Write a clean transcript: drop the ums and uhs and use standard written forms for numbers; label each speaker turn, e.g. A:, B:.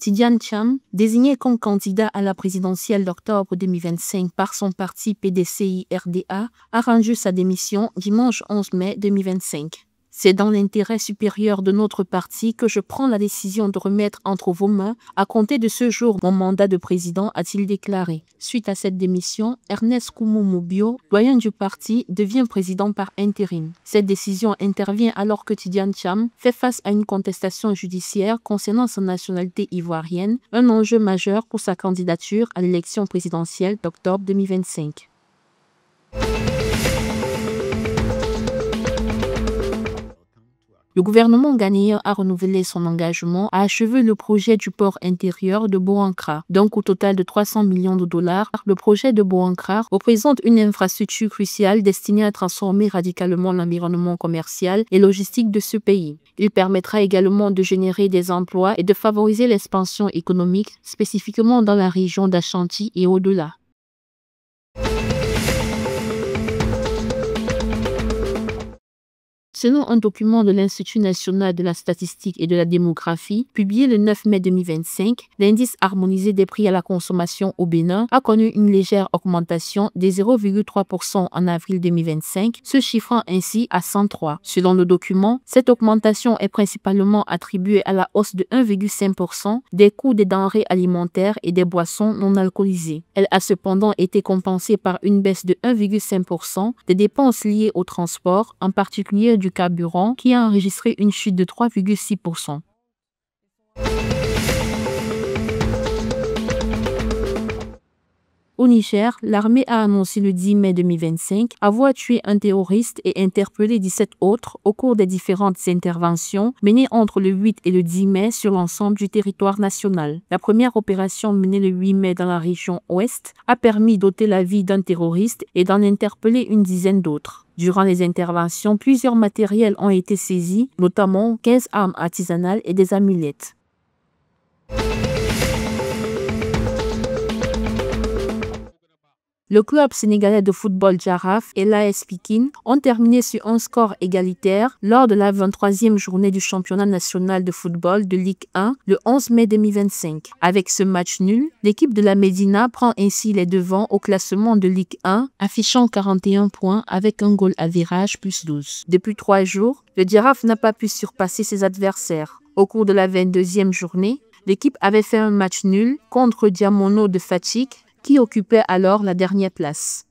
A: Tidiane Thiam, désigné comme candidat à la présidentielle d'octobre 2025 par son parti PDCI-RDA, a rendu sa démission dimanche 11 mai 2025. C'est dans l'intérêt supérieur de notre parti que je prends la décision de remettre entre vos mains, à compter de ce jour, mon mandat de président, a-t-il déclaré. Suite à cette démission, Ernest Koumoumou-Bio, doyen du parti, devient président par intérim. Cette décision intervient alors que Tidiane Thiam fait face à une contestation judiciaire concernant sa nationalité ivoirienne, un enjeu majeur pour sa candidature à l'élection présidentielle d'octobre 2025. Le gouvernement ghanéen a renouvelé son engagement à achever le projet du port intérieur de Boankra. D'un coût total de 300 millions de dollars, le projet de Boankra représente une infrastructure cruciale destinée à transformer radicalement l'environnement commercial et logistique de ce pays. Il permettra également de générer des emplois et de favoriser l'expansion économique, spécifiquement dans la région d'Ashanti et au-delà. Selon un document de l'Institut national de la statistique et de la démographie, publié le 9 mai 2025, l'indice harmonisé des prix à la consommation au Bénin a connu une légère augmentation de 0,3% en avril 2025, se chiffrant ainsi à 103. Selon le document, cette augmentation est principalement attribuée à la hausse de 1,5% des coûts des denrées alimentaires et des boissons non alcoolisées. Elle a cependant été compensée par une baisse de 1,5% des dépenses liées au transport, en particulier du carburant, qui a enregistré une chute de 3,6%. Au Niger, l'armée a annoncé le 10 mai 2025 avoir tué un terroriste et interpellé 17 autres au cours des différentes interventions menées entre le 8 et le 10 mai sur l'ensemble du territoire national. La première opération menée le 8 mai dans la région ouest a permis d'ôter la vie d'un terroriste et d'en interpeller une dizaine d'autres. Durant les interventions, plusieurs matériels ont été saisis, notamment 15 armes artisanales et des amulettes. Le club sénégalais de football Jaraaf et l'AS Pikine ont terminé sur un score égalitaire lors de la 23e journée du championnat national de football de Ligue 1 le 11 mai 2025. Avec ce match nul, l'équipe de la Médina prend ainsi les devants au classement de Ligue 1, affichant 41 points avec un goal average plus 12. Depuis 3 jours, le Jaraaf n'a pas pu surpasser ses adversaires. Au cours de la 22e journée, l'équipe avait fait un match nul contre Diamono de Fatick, qui occupait alors la dernière place.